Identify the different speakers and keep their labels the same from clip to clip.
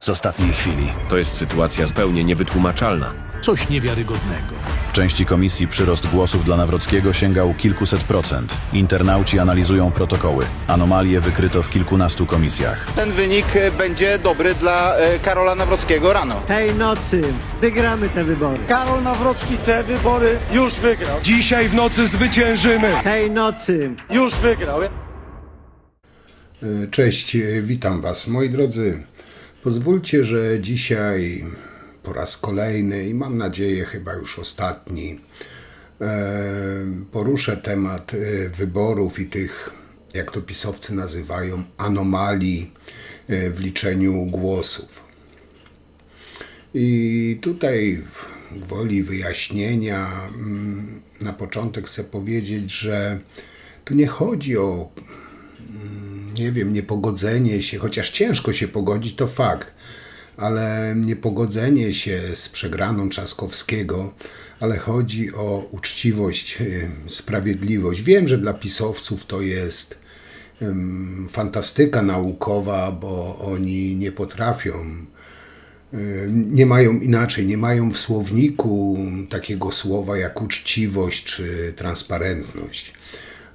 Speaker 1: z ostatniej chwili.
Speaker 2: To jest sytuacja zupełnie niewytłumaczalna.
Speaker 3: Coś niewiarygodnego.
Speaker 1: W części komisji przyrost głosów dla Nawrockiego sięgał kilkuset procent. Internauci analizują protokoły. Anomalie wykryto w kilkunastu komisjach.
Speaker 4: Ten wynik będzie dobry dla Karola Nawrockiego rano.
Speaker 5: Tej nocy wygramy te wybory.
Speaker 6: Karol Nawrocki te wybory już wygrał.
Speaker 7: Dzisiaj w nocy zwyciężymy!
Speaker 5: Tej nocy.
Speaker 6: Już wygrał.
Speaker 8: Cześć, witam Was, moi drodzy. Pozwólcie, że dzisiaj po raz kolejny i mam nadzieję chyba już ostatni poruszę temat wyborów i tych, jak to pisowcy nazywają, anomalii w liczeniu głosów. I tutaj gwoli wyjaśnienia na początek chcę powiedzieć, że tu nie chodzi o niepogodzenie się, chociaż ciężko się pogodzić, to fakt, ale niepogodzenie się z przegraną Trzaskowskiego, ale chodzi o uczciwość, sprawiedliwość. Wiem, że dla pisowców to jest fantastyka naukowa, bo oni nie potrafią, nie mają w słowniku takiego słowa jak uczciwość czy transparentność.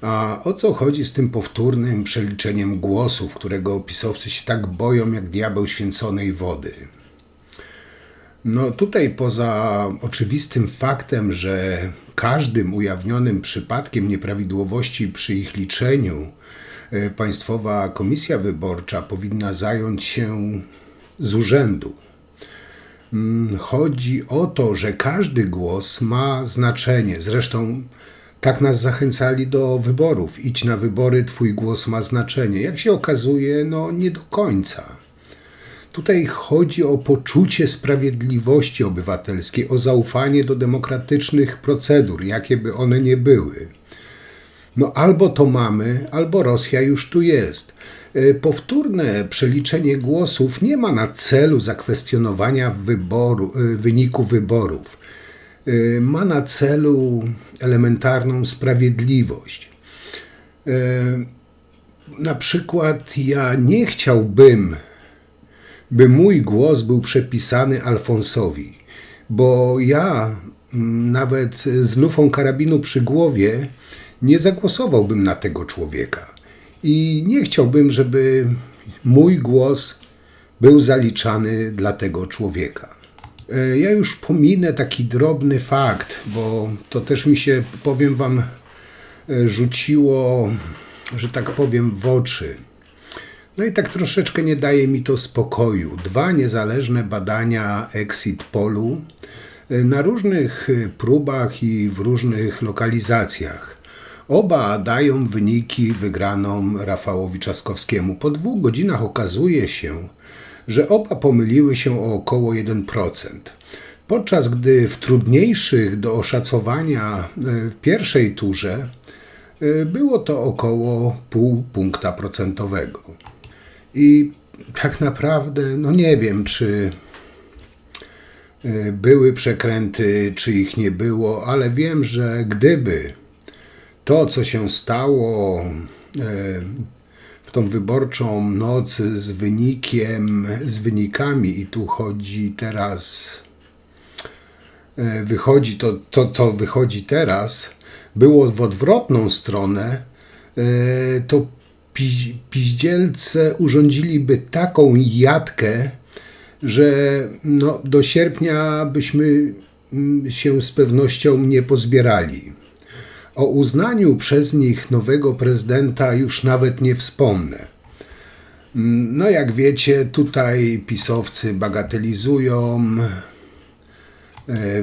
Speaker 8: A o co chodzi z tym powtórnym przeliczeniem głosów, którego pisowcy się tak boją jak diabeł święconej wody? No tutaj poza oczywistym faktem, że każdym ujawnionym przypadkiem nieprawidłowości przy ich liczeniu Państwowa Komisja Wyborcza powinna zająć się z urzędu. Chodzi o to, że każdy głos ma znaczenie. Zresztą tak nas zachęcali do wyborów. Idź na wybory, twój głos ma znaczenie. Jak się okazuje, nie do końca. Tutaj chodzi o poczucie sprawiedliwości obywatelskiej, o zaufanie do demokratycznych procedur, jakie by one nie były. Albo to mamy, albo Rosja już tu jest. Powtórne przeliczenie głosów nie ma na celu zakwestionowania wyniku wyborów. Ma na celu elementarną sprawiedliwość. Na przykład ja nie chciałbym, by mój głos był przepisany Alfonsowi, bo ja nawet z lufą karabinu przy głowie nie zagłosowałbym na tego człowieka. I nie chciałbym, żeby mój głos był zaliczany dla tego człowieka. Ja już pominę taki drobny fakt, bo to też mi się, powiem Wam, rzuciło, że tak powiem, w oczy. I tak troszeczkę nie daje mi to spokoju. 2 niezależne badania Exit Pollu na różnych próbach i w różnych lokalizacjach. Oba dają wyniki wygraną Rafałowi Trzaskowskiemu. Po 2 godzinach okazuje się, że oba pomyliły się o około 1%. Podczas gdy w trudniejszych do oszacowania w pierwszej turze było to około 0,5 punkta procentowego. I tak naprawdę, nie wiem, czy były przekręty, czy ich nie było, ale wiem, że gdyby to, co się stało w tą wyborczą noc z wynikami i tu chodzi teraz, co wychodzi teraz, było w odwrotną stronę, to piździelce urządziliby taką jatkę, że do sierpnia byśmy się z pewnością nie pozbierali. O uznaniu przez nich nowego prezydenta już nawet nie wspomnę. Jak wiecie, tutaj pisowcy bagatelizują,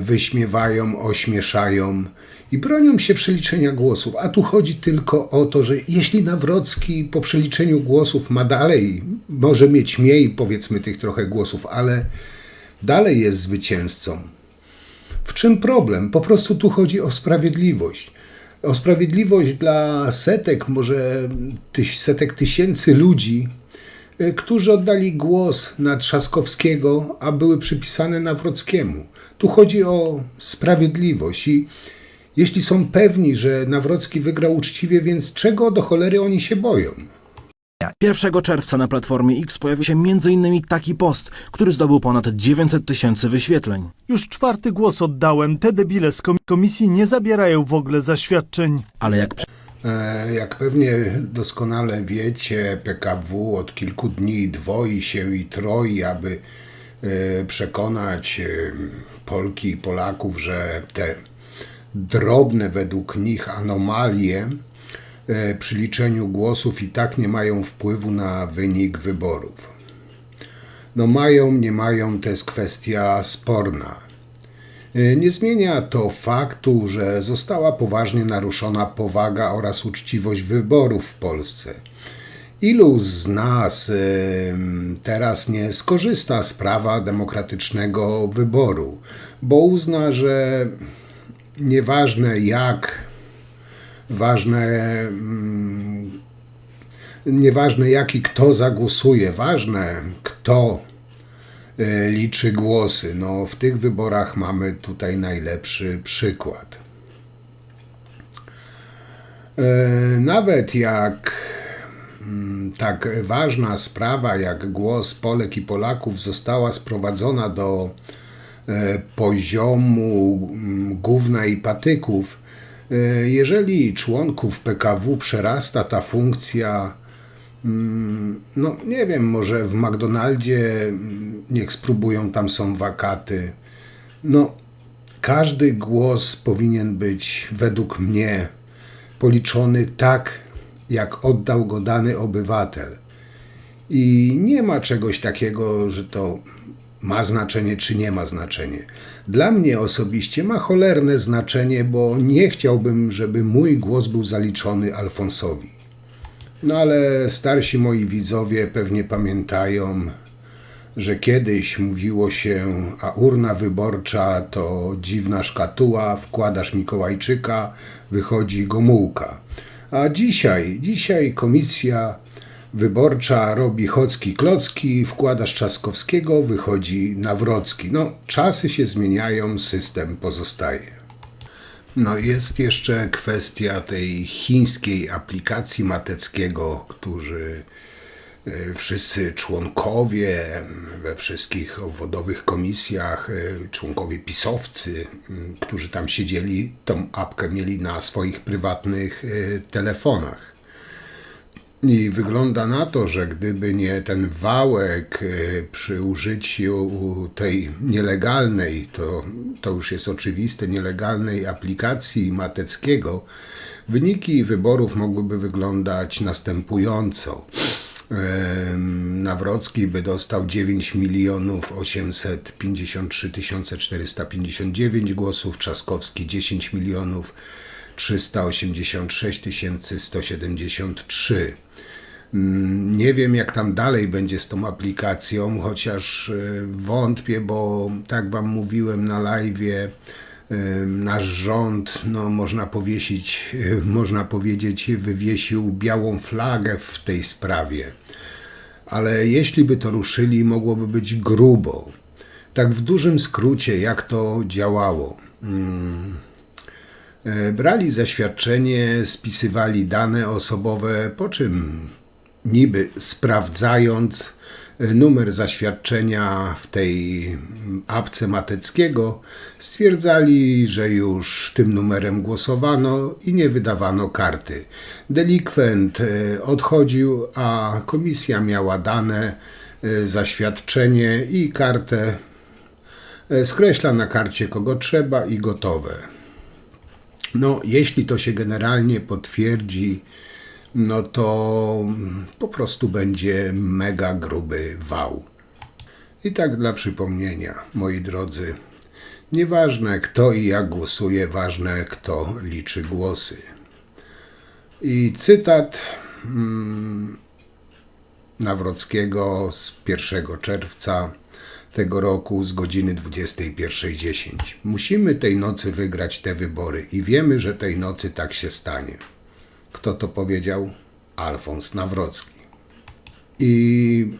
Speaker 8: wyśmiewają, ośmieszają i bronią się przeliczenia głosów. A tu chodzi tylko o to, że jeśli Nawrocki po przeliczeniu głosów ma dalej, może mieć mniej, powiedzmy, tych trochę głosów, ale dalej jest zwycięzcą. W czym problem? Po prostu tu chodzi o sprawiedliwość. O sprawiedliwość dla setek, może setek tysięcy ludzi, którzy oddali głos na Trzaskowskiego, a były przypisane Nawrockiemu. Tu chodzi o sprawiedliwość i jeśli są pewni, że Nawrocki wygrał uczciwie, więc czego do cholery oni się boją?
Speaker 3: 1 czerwca na Platformie X pojawił się m.in. taki post, który zdobył ponad 900 000 wyświetleń.
Speaker 9: Już 4. głos oddałem. Te debile z komisji nie zabierają w ogóle zaświadczeń.
Speaker 3: Ale
Speaker 8: Jak pewnie doskonale wiecie, PKW od kilku dni dwoi się i troi, aby przekonać Polki i Polaków, że te drobne według nich anomalie przy liczeniu głosów i tak nie mają wpływu na wynik wyborów. No mają, nie mają, to jest kwestia sporna. Nie zmienia to faktu, że została poważnie naruszona powaga oraz uczciwość wyborów w Polsce. Ilu z nas teraz nie skorzysta z prawa demokratycznego wyboru, bo uzna, że nieważne jak i kto zagłosuje, ważne kto liczy głosy. No, w tych wyborach mamy tutaj najlepszy przykład. Nawet jak tak ważna sprawa jak głos Polek i Polaków została sprowadzona do poziomu gówna i patyków, jeżeli członków PKW przerasta ta funkcja, no nie wiem, może w McDonaldzie niech spróbują, tam są wakaty. No, każdy głos powinien być według mnie policzony tak, jak oddał go dany obywatel. I nie ma czegoś takiego, że to ma znaczenie czy nie ma znaczenia. Dla mnie osobiście ma cholerne znaczenie, bo nie chciałbym, żeby mój głos był zaliczony Alfonsowi. No ale starsi moi widzowie pewnie pamiętają, że kiedyś mówiło się, a urna wyborcza to dziwna szkatuła, wkładasz Mikołajczyka, wychodzi Gomułka. A dzisiaj komisja wyborcza robi chocki-klocki, wkładasz Trzaskowskiego, wychodzi Nawrocki. No, czasy się zmieniają, system pozostaje. No, jest jeszcze kwestia tej chińskiej aplikacji Mateckiego, którzy wszyscy członkowie we wszystkich obwodowych komisjach, członkowie pisowcy, którzy tam siedzieli, tą apkę mieli na swoich prywatnych telefonach. I wygląda na to, że gdyby nie ten wałek przy użyciu tej nielegalnej, to już jest oczywiste, nielegalnej aplikacji Mateckiego, wyniki wyborów mogłyby wyglądać następująco. Nawrocki by dostał 9 853 459 głosów, Trzaskowski 10 386 173. Nie wiem, jak tam dalej będzie z tą aplikacją, chociaż wątpię, bo tak wam mówiłem na live'ie, nasz rząd, no można powiedzieć, wywiesił białą flagę w tej sprawie. Ale jeśli by to ruszyli, mogłoby być grubo. Tak w dużym skrócie, jak to działało. Brali zaświadczenie, spisywali dane osobowe, po czym niby sprawdzając numer zaświadczenia w tej apce Mateckiego, stwierdzali, że już tym numerem głosowano i nie wydawano karty. Delikwent odchodził, a komisja miała dane, zaświadczenie i kartę, skreśla na karcie kogo trzeba i gotowe. No, jeśli to się generalnie potwierdzi, no to po prostu będzie mega gruby wał. I tak dla przypomnienia, moi drodzy, nieważne kto i jak głosuje, ważne kto liczy głosy. I cytat Nawrockiego z 1 czerwca tego roku z godziny 21:10. Musimy tej nocy wygrać te wybory i wiemy, że tej nocy tak się stanie. Kto to powiedział? Alfons Nawrocki. I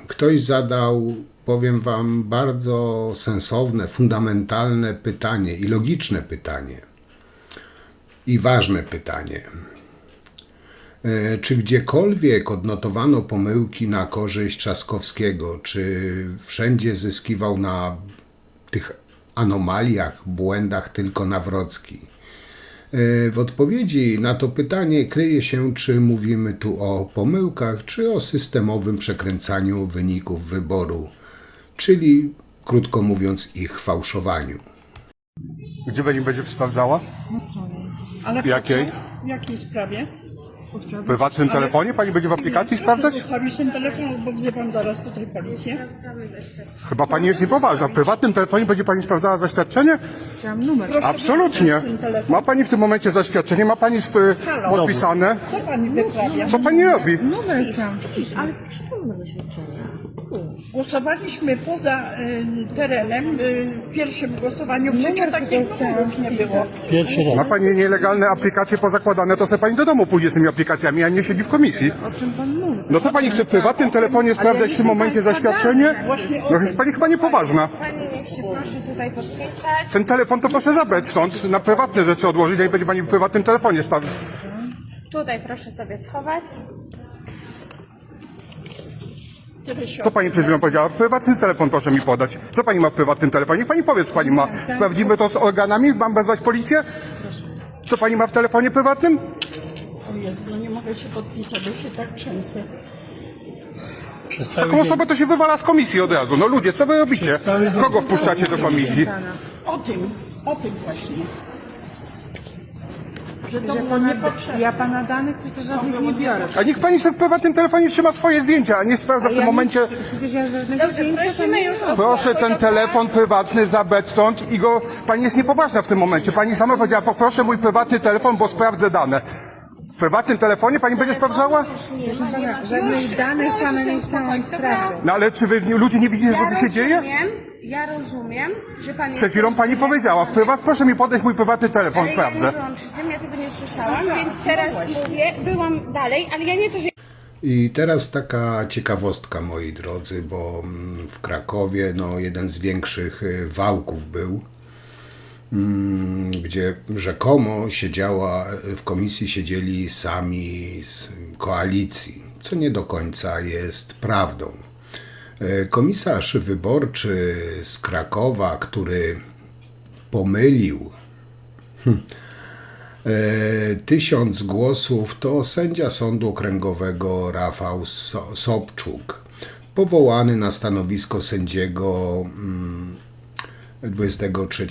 Speaker 8: ktoś zadał, powiem wam, bardzo sensowne, fundamentalne pytanie i logiczne pytanie. I ważne pytanie. Czy gdziekolwiek odnotowano pomyłki na korzyść Trzaskowskiego? Czy wszędzie zyskiwał na tych anomaliach, błędach tylko Nawrocki? W odpowiedzi na to pytanie kryje się, czy mówimy tu o pomyłkach, czy o systemowym przekręcaniu wyników wyboru, czyli, krótko mówiąc, ich fałszowaniu.
Speaker 7: Gdzie pani będzie sprawdzała?
Speaker 10: Ale
Speaker 7: W jakiej?
Speaker 10: W jakiej sprawie?
Speaker 7: W prywatnym telefonie? Pani będzie w aplikacji sprawdzać?
Speaker 10: Proszę zostawić ten telefon, bo wzywa pan zaraz tutaj policję.
Speaker 7: Chyba pani jest niepoważna. W prywatnym telefonie będzie pani sprawdzała zaświadczenie?
Speaker 10: Chciałam numer.
Speaker 7: Absolutnie. Ma pani w tym momencie zaświadczenie? Ma pani podpisane?
Speaker 10: Co pani wyprawia?
Speaker 7: Co pani robi?
Speaker 10: Numer chciałam. Ale skąd numer zaświadczenia? Głosowaliśmy poza terenem w pierwszym głosowaniu. Przecież takich problemów nie było.
Speaker 7: Ma pani nielegalne aplikacje pozakładane, to sobie pani do domu pójdzie z tymi aplikacjami, a nie siedzi w komisji.
Speaker 10: O czym pan mówi?
Speaker 7: No co pani chce w prywatnym telefonie sprawdzać w tym momencie zaświadczenie? No jest pani chyba niepoważna.
Speaker 11: Pani niech się proszę tutaj podpisać.
Speaker 7: Ten telefon to proszę zabrać stąd, na prywatne rzeczy odłożyć, jak będzie pani w prywatnym telefonie sprawdzać.
Speaker 11: Tutaj proszę sobie schować.
Speaker 7: Co pani przed chwilą powiedziała? Prywatny telefon proszę mi podać. Co pani ma w prywatnym telefonie? Niech pani powie, co pani ma. Sprawdzimy to z organami? Mam wezwać policję? Co pani ma w telefonie prywatnym?
Speaker 10: O Jezu, no nie mogę się podpisać, bo się tak trzęsę.
Speaker 7: Taką osobę to się wywala z komisji od razu. No ludzie, co wy robicie? Kogo wpuszczacie do komisji?
Speaker 10: O tym właśnie. Że to było niepotrzebne.
Speaker 12: Ja pana danych przecież żadnych nie biorę.
Speaker 7: A niech pani sobie w prywatnym telefonie trzyma swoje zdjęcia, a nie sprawdza w tym momencie...
Speaker 12: Przecież ja żadnego zdjęcia
Speaker 11: Prosimy już o
Speaker 7: Proszę ten telefon prywatny zabrać stąd i go... Pani jest niepoważna w tym momencie. Pani sama powiedziała, poproszę mój prywatny telefon, bo sprawdzę dane. W prywatnym telefonie pani będzie sprawdzała?
Speaker 12: Proszę pana, żadnych danych pana nie chciałam sprawdzać.
Speaker 7: No ale czy wy ludzie nie widzicie, co tu się dzieje?
Speaker 11: Ja rozumiem, że pan jest...
Speaker 7: Przed chwilą pani powiedziała, proszę mi podać mój prywatny telefon,
Speaker 11: Ale ja
Speaker 7: sprawdzę.
Speaker 11: nie byłam przy tym, ja tego nie słyszałam, więc teraz mówię, byłam dalej, ale ja nie to, że...
Speaker 8: I teraz taka ciekawostka, moi drodzy, bo w Krakowie jeden z większych wałków był, gdzie rzekomo w komisji siedzieli sami z koalicji, co nie do końca jest prawdą. Komisarz wyborczy z Krakowa, który pomylił 1000 głosów, to sędzia Sądu Okręgowego Rafał Sobczuk, powołany na stanowisko sędziego 23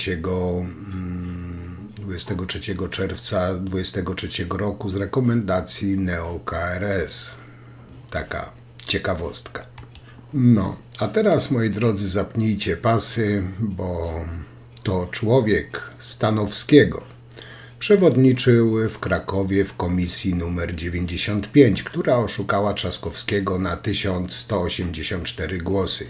Speaker 8: czerwca 2023 roku z rekomendacji neo-KRS. Taka ciekawostka. No, a teraz, moi drodzy, zapnijcie pasy, bo to człowiek Stanowskiego przewodniczył w Krakowie w komisji numer 95, która oszukała Trzaskowskiego na 1184 głosy.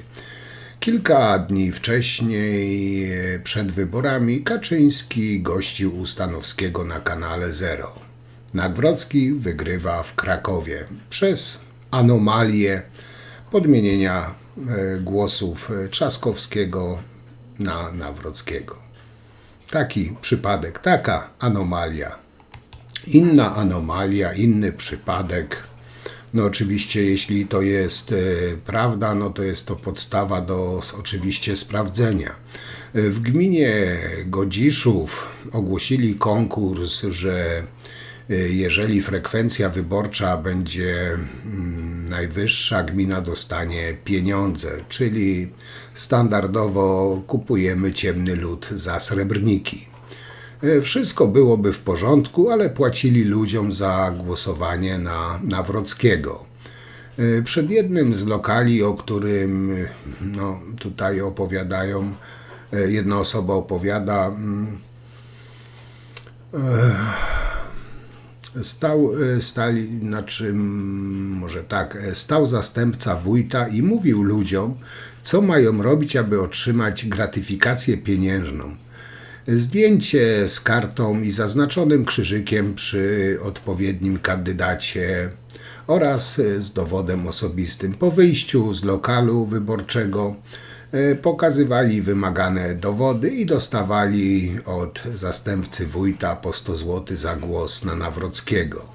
Speaker 8: Kilka dni wcześniej, przed wyborami, Kaczyński gościł u Stanowskiego na kanale Zero. Nawrocki wygrywa w Krakowie przez anomalię podmienienia głosów Trzaskowskiego na Nawrockiego. Taki przypadek, taka anomalia. Inna anomalia, inny przypadek. No oczywiście, jeśli to jest prawda, no to jest to podstawa do oczywiście sprawdzenia. W gminie Godziszów ogłosili konkurs, że jeżeli frekwencja wyborcza będzie najwyższa, gmina dostanie pieniądze, czyli standardowo kupujemy ciemny lód za srebrniki. Wszystko byłoby w porządku, ale płacili ludziom za głosowanie na Nawrockiego. Przed jednym z lokali, o którym tutaj opowiadają, jedna osoba opowiada, stał zastępca wójta i mówił ludziom, co mają robić, aby otrzymać gratyfikację pieniężną. Zdjęcie z kartą i zaznaczonym krzyżykiem przy odpowiednim kandydacie oraz z dowodem osobistym. Po wyjściu z lokalu wyborczego pokazywali wymagane dowody i dostawali od zastępcy wójta po 100 zł za głos na Nawrockiego.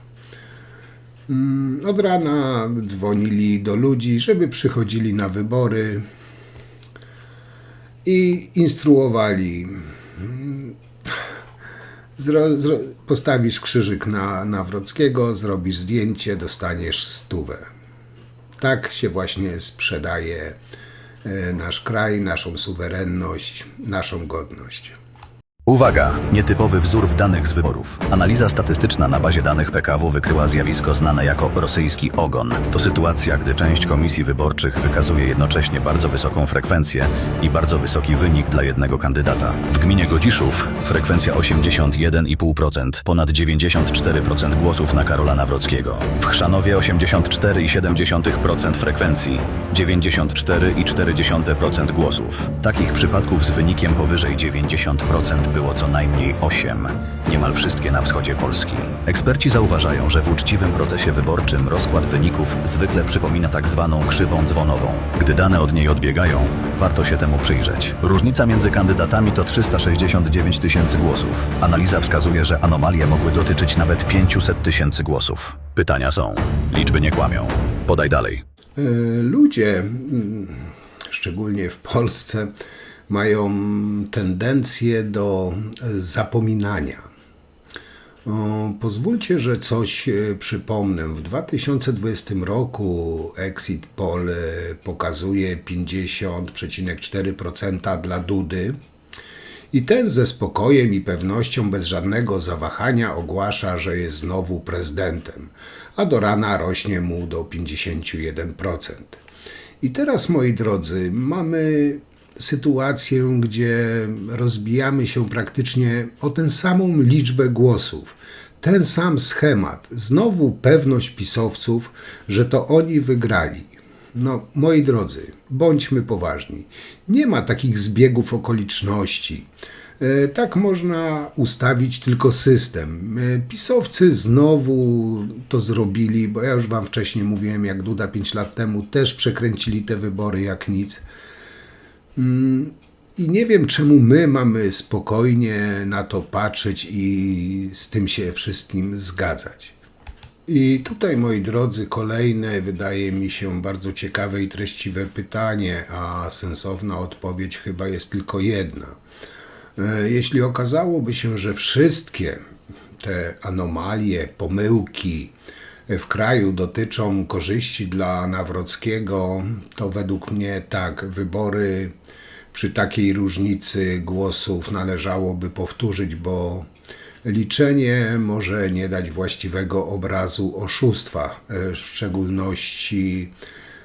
Speaker 8: Od rana dzwonili do ludzi, żeby przychodzili na wybory i instruowali. Postawisz krzyżyk na Nawrockiego, zrobisz zdjęcie, dostaniesz 100. Tak się właśnie sprzedaje nasz kraj, naszą suwerenność, naszą godność.
Speaker 1: Uwaga! Nietypowy wzór w danych z wyborów. Analiza statystyczna na bazie danych PKW wykryła zjawisko znane jako rosyjski ogon. To sytuacja, gdy część komisji wyborczych wykazuje jednocześnie bardzo wysoką frekwencję i bardzo wysoki wynik dla jednego kandydata. W gminie Godziszów frekwencja 81,5%, ponad 94% głosów na Karola Nawrockiego. W Chrzanowie 84,7% frekwencji, 94,4% głosów. Takich przypadków z wynikiem powyżej 90% było co najmniej 8, niemal wszystkie na wschodzie Polski. Eksperci zauważają, że w uczciwym procesie wyborczym rozkład wyników zwykle przypomina tak zwaną krzywą dzwonową. Gdy dane od niej odbiegają, warto się temu przyjrzeć. Różnica między kandydatami to 369 000 głosów. Analiza wskazuje, że anomalie mogły dotyczyć nawet 500 000 głosów. Pytania są. Liczby nie kłamią. Podaj dalej.
Speaker 8: Ludzie, szczególnie w Polsce, mają tendencję do zapominania. Pozwólcie, że coś przypomnę. W 2020 roku Exit Poll pokazuje 50,4% dla Dudy i ten ze spokojem i pewnością, bez żadnego zawahania ogłasza, że jest znowu prezydentem, a do rana rośnie mu do 51%. I teraz, moi drodzy, mamy sytuację, gdzie rozbijamy się praktycznie o tę samą liczbę głosów. Ten sam schemat. Znowu pewność pisowców, że to oni wygrali. No, moi drodzy, bądźmy poważni. Nie ma takich zbiegów okoliczności. Tak można ustawić tylko system. Pisowcy znowu to zrobili, bo ja już wam wcześniej mówiłem, jak Duda 5 lat temu też przekręcili te wybory jak nic. I nie wiem, czemu my mamy spokojnie na to patrzeć i z tym się wszystkim zgadzać. I tutaj, moi drodzy, kolejne, wydaje mi się, bardzo ciekawe i treściwe pytanie, a sensowna odpowiedź chyba jest tylko jedna. Jeśli okazałoby się, że wszystkie te anomalie, pomyłki w kraju dotyczą korzyści dla Nawrockiego, to według mnie tak, wybory przy takiej różnicy głosów należałoby powtórzyć, bo liczenie może nie dać właściwego obrazu oszustwa, w szczególności,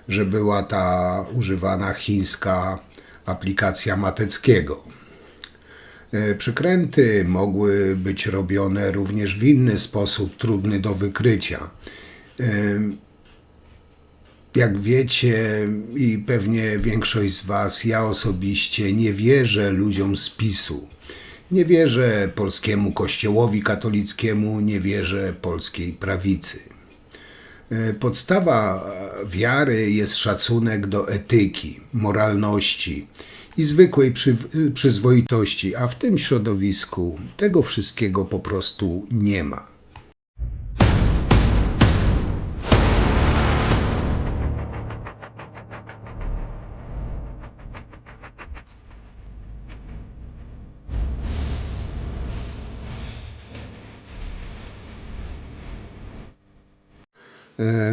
Speaker 8: że była ta używana chińska aplikacja Mateckiego. Przekręty mogły być robione również w inny sposób, trudny do wykrycia. Jak wiecie i pewnie większość z was, ja osobiście nie wierzę ludziom z PiS-u. Nie wierzę polskiemu kościołowi katolickiemu, nie wierzę polskiej prawicy. Podstawa wiary jest szacunek do etyki, moralności i zwykłej przyzwoitości, a w tym środowisku tego wszystkiego po prostu nie ma.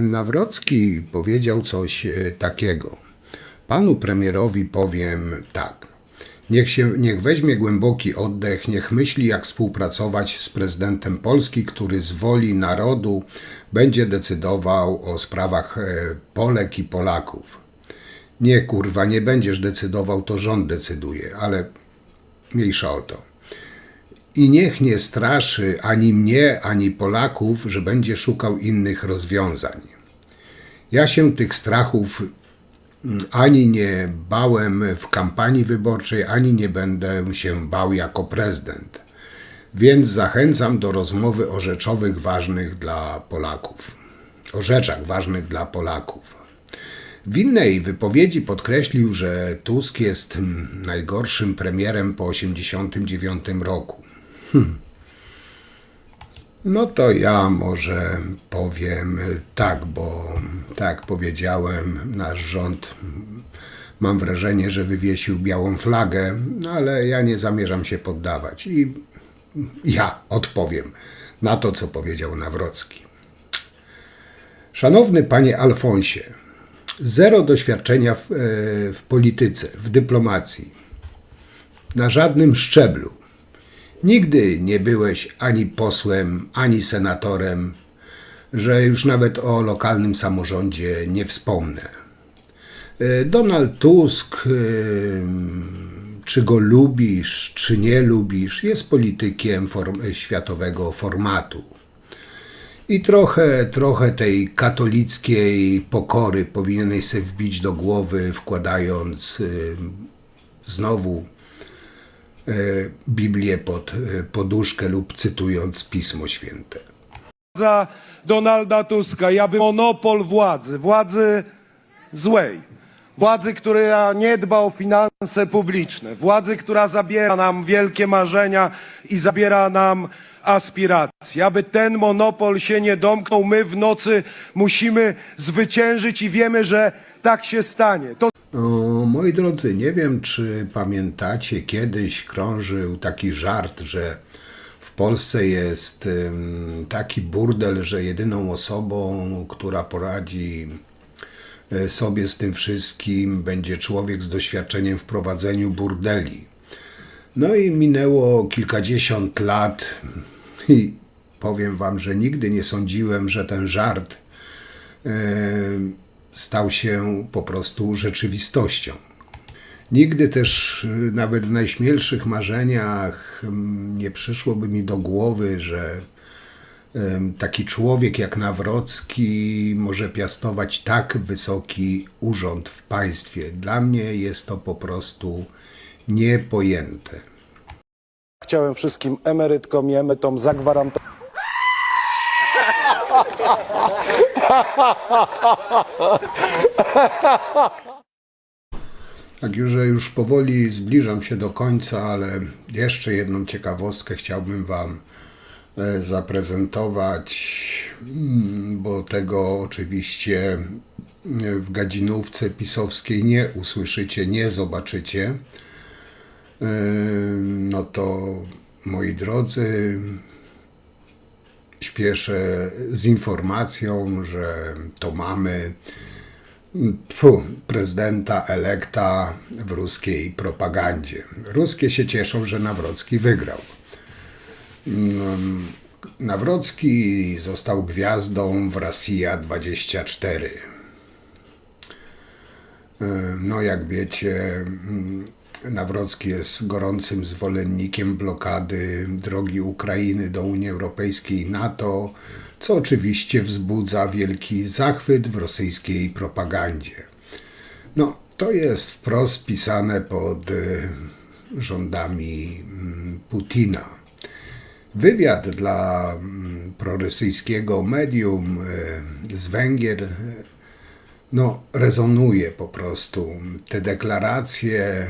Speaker 8: Nawrocki powiedział coś takiego. Panu premierowi powiem tak. Niech weźmie głęboki oddech, niech myśli, jak współpracować z prezydentem Polski, który z woli narodu będzie decydował o sprawach Polek i Polaków. Nie, kurwa, nie będziesz decydował, to rząd decyduje, ale mniejsza o to. I niech nie straszy ani mnie, ani Polaków, że będzie szukał innych rozwiązań. Ja się tych strachów ani nie bałem w kampanii wyborczej, ani nie będę się bał jako prezydent. Więc zachęcam do rozmowy o rzeczowych ważnych dla Polaków. O rzeczach ważnych dla Polaków. W innej wypowiedzi podkreślił, że Tusk jest najgorszym premierem po 1989 roku. No to ja może powiem tak, bo tak jak powiedziałem, nasz rząd, mam wrażenie, że wywiesił białą flagę, ale ja nie zamierzam się poddawać i ja odpowiem na to, co powiedział Nawrocki. Szanowny panie Alfonsie, zero doświadczenia w polityce, w dyplomacji, na żadnym szczeblu. Nigdy nie byłeś ani posłem, ani senatorem, że już nawet o lokalnym samorządzie nie wspomnę. Donald Tusk, czy go lubisz, czy nie lubisz, jest politykiem światowego formatu. I trochę tej katolickiej pokory powinieneś sobie wbić do głowy, wkładając znowu Biblię pod poduszkę lub cytując Pismo Święte.
Speaker 6: Za Donalda Tuska, ja bym monopol władzy złej, władzy, która nie dba o finanse publiczne, władzy, która zabiera nam wielkie marzenia i zabiera nam aspiracje. Aby ten monopol się nie domknął, my w nocy musimy zwyciężyć i wiemy, że tak się stanie.
Speaker 8: Moi drodzy, nie wiem, czy pamiętacie, kiedyś krążył taki żart, że w Polsce jest taki burdel, że jedyną osobą, która poradzi sobie z tym wszystkim, będzie człowiek z doświadczeniem w prowadzeniu burdeli. No i minęło kilkadziesiąt lat i powiem wam, że nigdy nie sądziłem, że ten żart stał się po prostu rzeczywistością. Nigdy też, nawet w najśmielszych marzeniach, nie przyszłoby mi do głowy, że taki człowiek jak Nawrocki może piastować tak wysoki urząd w państwie. Dla mnie jest to po prostu niepojęte.
Speaker 6: Chciałem wszystkim emerytkom i emerytom zagwarantować.
Speaker 8: Tak, już powoli zbliżam się do końca, ale jeszcze jedną ciekawostkę chciałbym wam zaprezentować, bo tego oczywiście w gadzinówce pisowskiej nie usłyszycie, nie zobaczycie. No to, moi drodzy, śpieszę z informacją, że to mamy prezydenta elekta w ruskiej propagandzie. Ruskie się cieszą, że Nawrocki wygrał. Nawrocki został gwiazdą w Rosja 24. No jak wiecie, Nawrocki jest gorącym zwolennikiem blokady drogi Ukrainy do Unii Europejskiej i NATO, co oczywiście wzbudza wielki zachwyt w rosyjskiej propagandzie. No, to jest wprost pisane pod rządami Putina. Wywiad dla prorosyjskiego medium z Węgier rezonuje po prostu. Te deklaracje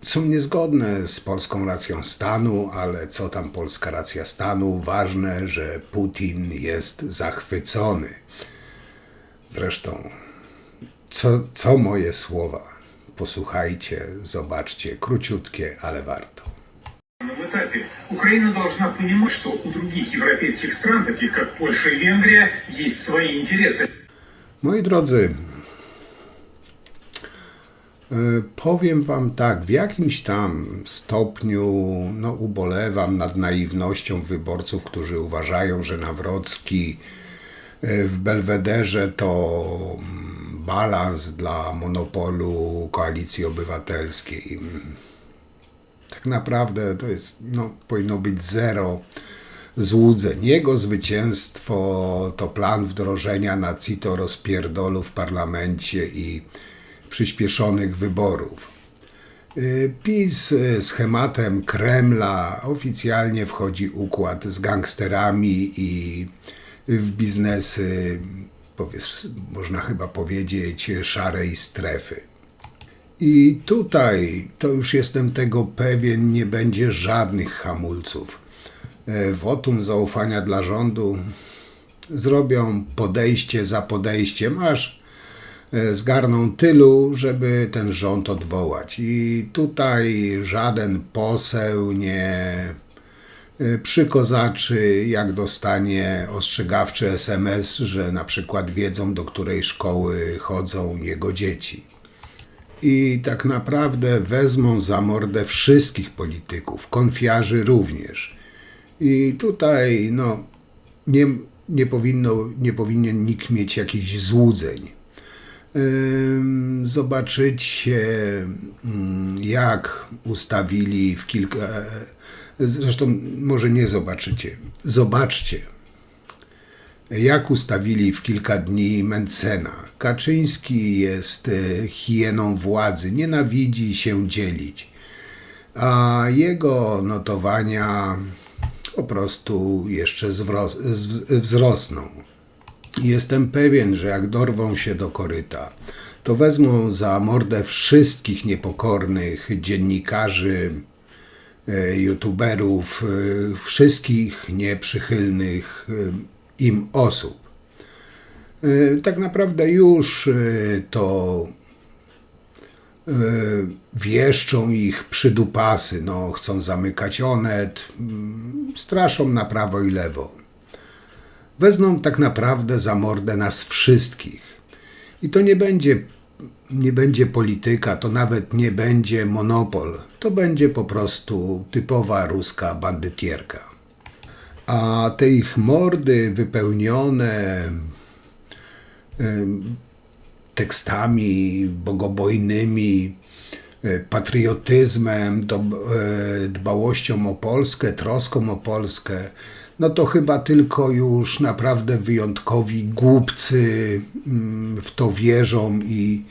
Speaker 8: są niezgodne z polską racją stanu, ale co tam polska racja stanu? Ważne, że Putin jest zachwycony. Zresztą, co moje słowa? Posłuchajcie, zobaczcie, króciutkie, ale warto.
Speaker 13: Украина должна понимать, что у других европейских стран, таких как Польша и Венгрия, есть свои интересы.
Speaker 8: Moi drodzy, powiem wam tak, w jakimś tam stopniu ubolewam nad naiwnością wyborców, którzy uważają, że Nawrocki w Belwederze to balans dla monopolu Koalicji Obywatelskiej. Tak naprawdę to jest, powinno być zero złudzeń. Jego zwycięstwo to plan wdrożenia na CITO rozpierdolu w parlamencie i przyspieszonych wyborów. PiS schematem Kremla oficjalnie wchodzi układ z gangsterami i w biznesy, można chyba powiedzieć, szarej strefy. I tutaj, to już jestem tego pewien, nie będzie żadnych hamulców. wotum zaufania dla rządu, zrobią podejście za podejściem, aż zgarną tylu, żeby ten rząd odwołać. I tutaj żaden poseł nie przykozaczy, jak dostanie ostrzegawczy SMS, że na przykład wiedzą, do której szkoły chodzą jego dzieci. I tak naprawdę wezmą za mordę wszystkich polityków, konfiarzy również. I tutaj nie powinien nikt mieć jakichś złudzeń. Zobaczycie, jak ustawili w kilka... Zresztą może nie zobaczycie. Zobaczcie, jak ustawili w kilka dni Mentzena. Kaczyński jest hieną władzy, nienawidzi się dzielić, a jego notowania po prostu jeszcze wzrosną. Jestem pewien, że jak dorwą się do koryta, to wezmą za mordę wszystkich niepokornych dziennikarzy, youtuberów, wszystkich nieprzychylnych im osób. Tak naprawdę już to wieszczą ich przydupasy, chcą zamykać Onet, straszą na prawo i lewo. Wezmą tak naprawdę za mordę nas wszystkich. I to nie będzie polityka, to nawet nie będzie monopol. To będzie po prostu typowa ruska bandytierka. A te ich mordy wypełnione tekstami bogobojnymi, patriotyzmem, dbałością o Polskę, troską o Polskę, to chyba tylko już naprawdę wyjątkowi głupcy w to wierzą i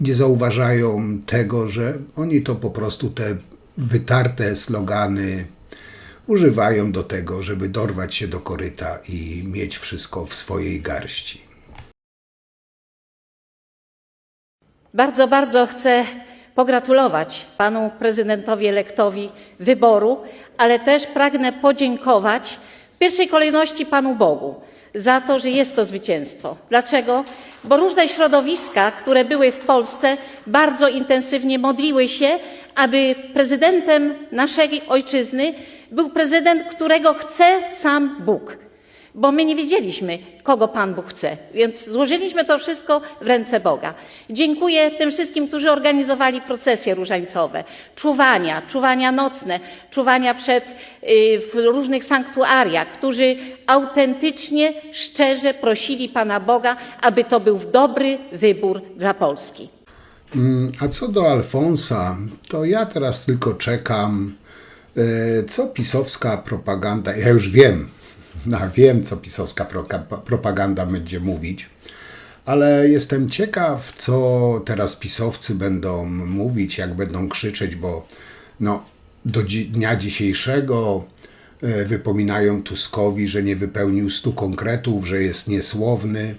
Speaker 8: nie zauważają tego, że oni to po prostu te wytarte slogany używają do tego, żeby dorwać się do koryta i mieć wszystko w swojej garści.
Speaker 11: Bardzo, bardzo chcę pogratulować panu prezydentowi elektowi wyboru, ale też pragnę podziękować w pierwszej kolejności Panu Bogu za to, że jest to zwycięstwo. Dlaczego? Bo różne środowiska, które były w Polsce, bardzo intensywnie modliły się, aby prezydentem naszej ojczyzny był prezydent, którego chce sam Bóg. Bo my nie wiedzieliśmy, kogo Pan Bóg chce, więc złożyliśmy to wszystko w ręce Boga. Dziękuję tym wszystkim, którzy organizowali procesje różańcowe, czuwania nocne, czuwania w różnych sanktuariach, którzy autentycznie, szczerze prosili Pana Boga, aby to był dobry wybór dla Polski.
Speaker 8: A co do Alfonsa, to ja teraz tylko czekam, co pisowska propaganda, ja już wiem, co pisowska propaganda będzie mówić, ale jestem ciekaw, co teraz pisowcy będą mówić, jak będą krzyczeć, bo do dnia dzisiejszego wypominają Tuskowi, że nie wypełnił 100 konkretów, że jest niesłowny.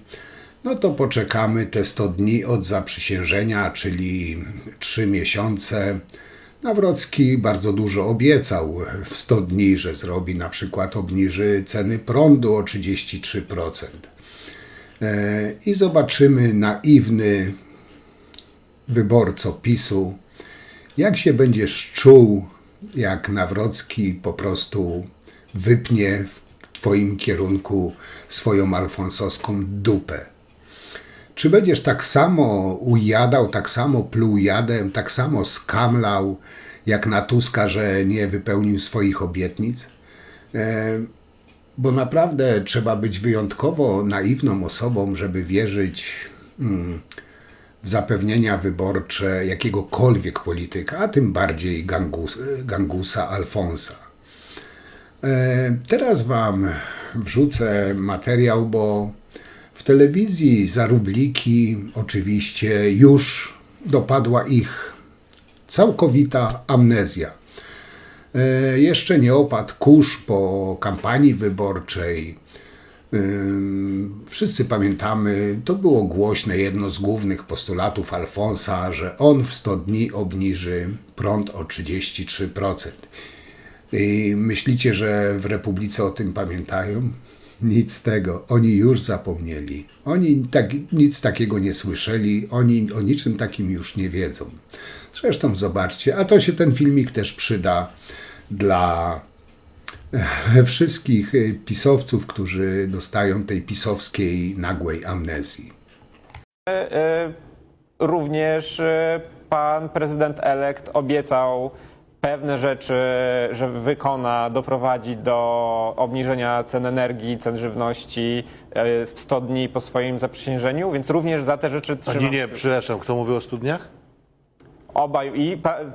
Speaker 8: To poczekamy te 100 dni od zaprzysiężenia, czyli 3 miesiące. Nawrocki bardzo dużo obiecał w 100 dni, że zrobi, na przykład obniży ceny prądu o 33%. I zobaczymy, naiwny wyborco PiS-u, jak się będziesz czuł, jak Nawrocki po prostu wypnie w twoim kierunku swoją alfonsowską dupę. Czy będziesz tak samo ujadał, tak samo pluł jadem, tak samo skamlał, jak na Tuska, że nie wypełnił swoich obietnic? Bo naprawdę trzeba być wyjątkowo naiwną osobą, żeby wierzyć w zapewnienia wyborcze jakiegokolwiek polityka, a tym bardziej gangusa Alfonsa. Teraz wam wrzucę materiał, bo w telewizji za rubliki oczywiście już dopadła ich całkowita amnezja. Jeszcze nie opadł kurz po kampanii wyborczej. Wszyscy pamiętamy, to było głośne, jedno z głównych postulatów Alfonsa, że on w 100 dni obniży prąd o 33%. I myślicie, że w Republice o tym pamiętają? Nic z tego. Oni już zapomnieli. Oni nic takiego nie słyszeli. Oni o niczym takim już nie wiedzą. Zresztą zobaczcie, a to się ten filmik też przyda dla wszystkich pisowców, którzy dostają tej pisowskiej nagłej amnezji.
Speaker 14: Również pan prezydent elekt obiecał pewne rzeczy, że wykona, doprowadzi do obniżenia cen energii, cen żywności w 100 dni po swoim zaprzysiężeniu, więc również za te rzeczy trzymam.
Speaker 15: Nie, przepraszam, kto mówił o studniach?
Speaker 14: Obaj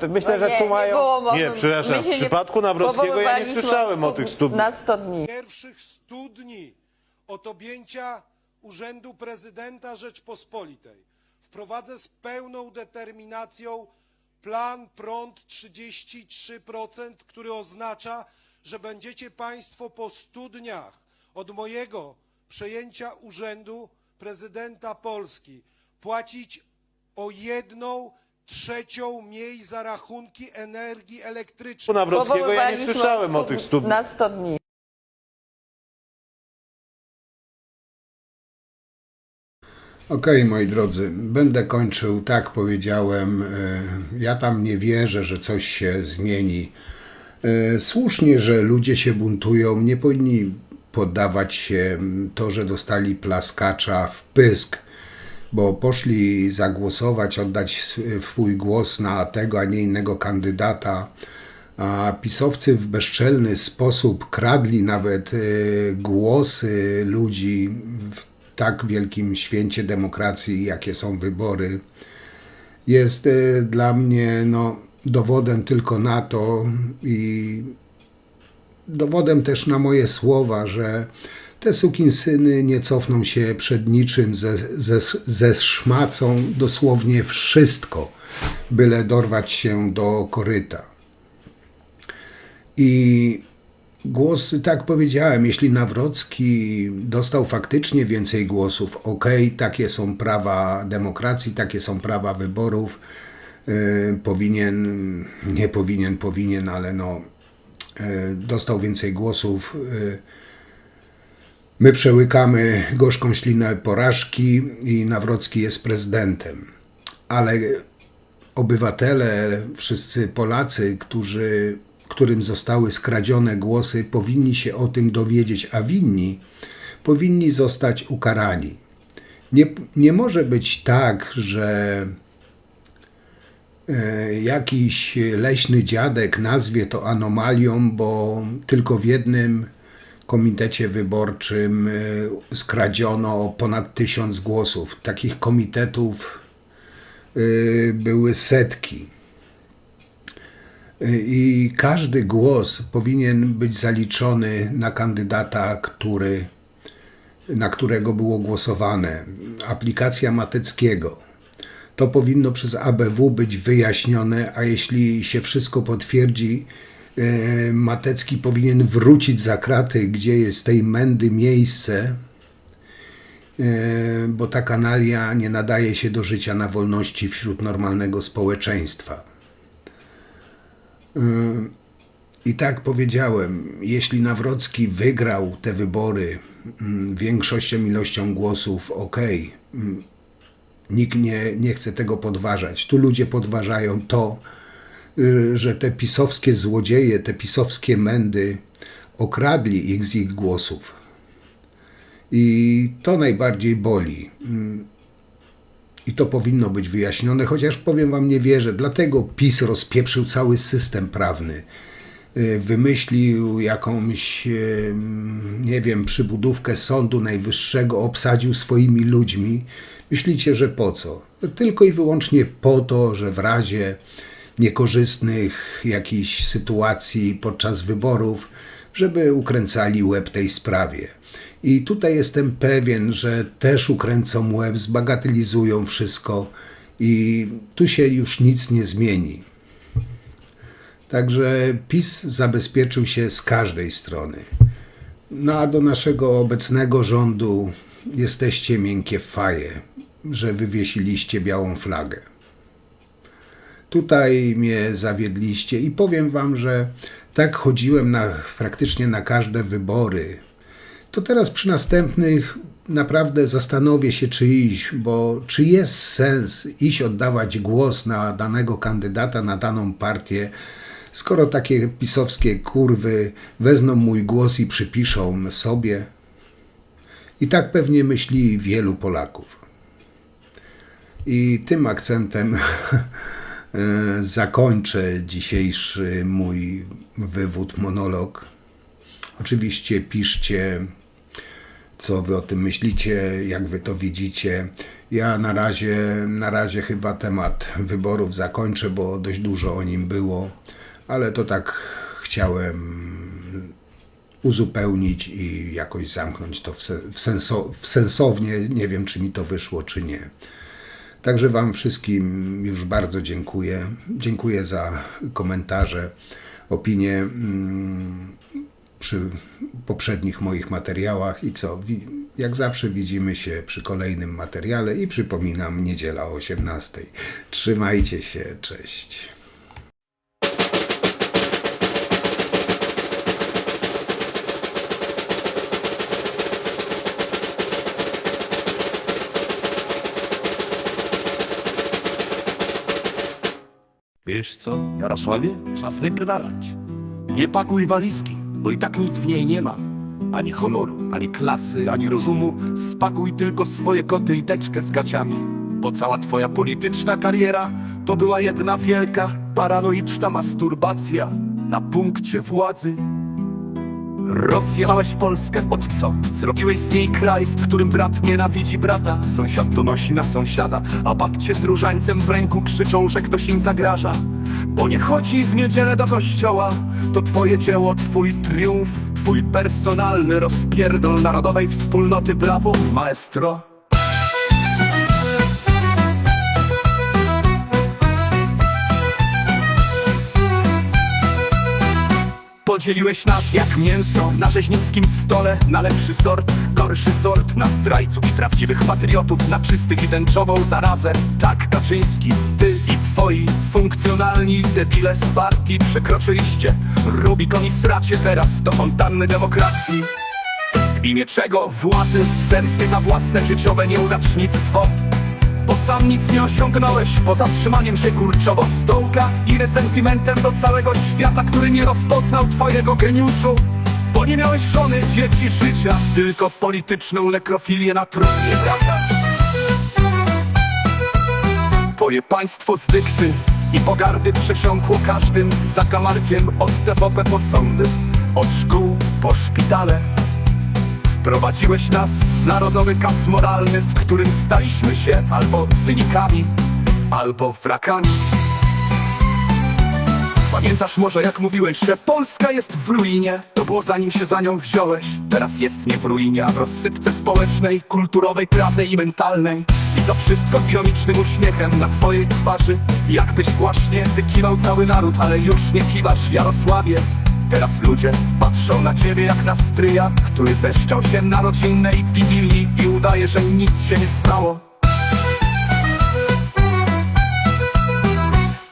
Speaker 14: myślę, że tu mają...
Speaker 15: Nie, przepraszam, w przypadku Nawrockiego ja nie słyszałem o tych studniach.
Speaker 12: Na 100 dni.
Speaker 6: Pierwszych 100 dni od objęcia urzędu prezydenta Rzeczpospolitej wprowadzę z pełną determinacją plan prąd 33%, który oznacza, że będziecie Państwo po 100 dniach od mojego przejęcia urzędu prezydenta Polski płacić o 1/3 mniej za rachunki energii elektrycznej.
Speaker 15: Nawrockiego ja nie słyszałem o tych studniach.
Speaker 12: Na 100 dni.
Speaker 8: Okej, moi drodzy, będę kończył, tak powiedziałem, ja tam nie wierzę, że coś się zmieni. Słusznie, że ludzie się buntują, nie powinni poddawać się to, że dostali plaskacza w pysk, bo poszli zagłosować, oddać swój głos na tego, a nie innego kandydata, a pisowcy w bezczelny sposób kradli nawet głosy ludzi w tak wielkim święcie demokracji, jakie są wybory, jest dla mnie dowodem tylko na to i dowodem też na moje słowa, że te sukinsyny nie cofną się przed niczym, zeszmacą dosłownie wszystko, byle dorwać się do koryta. I głos, tak powiedziałem, jeśli Nawrocki dostał faktycznie więcej głosów, takie są prawa demokracji, takie są prawa wyborów, powinien, ale dostał więcej głosów. My przełykamy gorzką ślinę porażki i Nawrocki jest prezydentem. Ale obywatele, wszyscy Polacy, którym zostały skradzione głosy, powinni się o tym dowiedzieć, a winni powinni zostać ukarani. Nie może być tak, że jakiś leśny dziadek nazwie to anomalią, bo tylko w jednym komitecie wyborczym skradziono ponad 1000 głosów. Takich komitetów były setki. I każdy głos powinien być zaliczony na kandydata, na którego było głosowane. Aplikacja Mateckiego. To powinno przez ABW być wyjaśnione, a jeśli się wszystko potwierdzi, Matecki powinien wrócić za kraty, gdzie jest tej mędy miejsce, bo ta kanalia nie nadaje się do życia na wolności wśród normalnego społeczeństwa. I tak powiedziałem, jeśli Nawrocki wygrał te wybory większością ilością głosów, nikt nie chce tego podważać. Tu ludzie podważają to, że te pisowskie złodzieje, te pisowskie mędy okradli ich z ich głosów. I to najbardziej boli. I to powinno być wyjaśnione, chociaż powiem wam, nie wierzę. Dlatego PiS rozpieprzył cały system prawny. Wymyślił jakąś, nie wiem, przybudówkę Sądu Najwyższego, obsadził swoimi ludźmi. Myślicie, że po co? Tylko i wyłącznie po to, że w razie niekorzystnych jakichś sytuacji podczas wyborów, żeby ukręcali łeb tej sprawie. I tutaj jestem pewien, że też ukręcą łeb, zbagatelizują wszystko i tu się już nic nie zmieni. Także PiS zabezpieczył się z każdej strony. A do naszego obecnego rządu jesteście miękkie faje, że wywiesiliście białą flagę. Tutaj mnie zawiedliście i powiem wam, że tak chodziłem praktycznie na każde wybory. To teraz przy następnych naprawdę zastanowię się, czy iść, bo czy jest sens iść oddawać głos na danego kandydata, na daną partię, skoro takie pisowskie kurwy wezmą mój głos i przypiszą sobie. I tak pewnie myśli wielu Polaków. I tym akcentem zakończę dzisiejszy mój wywód, monolog. Oczywiście piszcie, co wy o tym myślicie, jak wy to widzicie. Ja na razie chyba temat wyborów zakończę, bo dość dużo o nim było, ale to tak chciałem uzupełnić i jakoś zamknąć to sensownie. Nie wiem, czy mi to wyszło, czy nie. Także wam wszystkim już bardzo dziękuję. Dziękuję za komentarze, opinie przy poprzednich moich materiałach i co? Jak zawsze widzimy się przy kolejnym materiale i przypominam, niedziela o 18:00. Trzymajcie się, cześć.
Speaker 16: Wiesz co, Jarosławie? Czas wypierdalać. Nie pakuj walizki, bo i tak nic w niej nie ma. Ani honoru, ani klasy, ani rozumu. Spakuj tylko swoje koty i teczkę z gaciami. Bo cała twoja polityczna kariera to była jedna wielka, paranoiczna masturbacja na punkcie władzy. Rozjechałeś Polskę od co? Zrobiłeś z niej kraj, w którym brat nienawidzi brata. Sąsiad donosi na sąsiada, a babcie z różańcem w ręku krzyczą, że ktoś im zagraża. Bo nie chodzi w niedzielę do kościoła. To twoje dzieło, twój triumf, twój personalny rozpierdol narodowej wspólnoty. Brawo, maestro. Podzieliłeś nas jak mięso na rzeźnickim stole, na lepszy sort, gorszy sort, na zdrajców i prawdziwych patriotów, na czystych i tęczową zarazę. Tak, Kaczyński, ty i twoi funkcjonalni debile z partii przekroczyliście Rubikon i sracie teraz do fontanny demokracji. W imię czego? Władzy, zemsty za własne życiowe nieudacznictwo. Bo sam nic nie osiągnąłeś poza trzymaniem się kurczowo stołka i resentymentem do całego świata, który nie rozpoznał twojego geniuszu. Bo nie miałeś żony, dzieci, życia, tylko polityczną nekrofilię na trumnie, prawda? Twoje państwo z dykty i pogardy przesiąkło każdym zakamarkiem, od TVP po sądy, od szkół po szpitale. Wprowadziłeś nas w narodowy kas moralny, w którym staliśmy się albo cynikami, albo wrakami. Pamiętasz może, jak mówiłeś, że Polska jest w ruinie? To było zanim się za nią wziąłeś. Teraz jest nie w ruinie, a w rozsypce społecznej, kulturowej, prawnej i mentalnej. I to wszystko z ironicznym uśmiechem na twojej twarzy. Jakbyś właśnie wykiwał cały naród, ale już nie kiwasz, Jarosławie. Teraz ludzie patrzą na ciebie jak na stryja, który zeszczał się na rodzinnej wigilii i udaje, że nic się nie stało.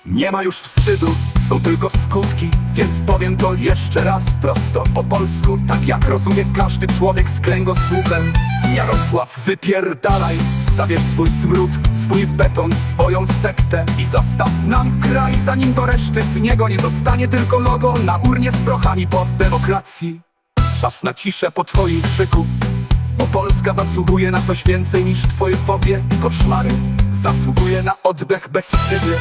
Speaker 16: Nie ma już wstydu, są tylko skutki, więc powiem to jeszcze raz prosto po polsku, tak jak rozumie każdy człowiek z kręgosłupem. Jarosław, wypierdalaj, zabierz swój smród, swój beton, swoją sektę i zostaw nam kraj, zanim do reszty z niego nie zostanie tylko logo na urnie z prochami po demokracji. Czas na ciszę po twoim krzyku, bo Polska zasługuje na coś więcej niż twoje fobie i koszmary. Zasługuje na oddech bez wstydu.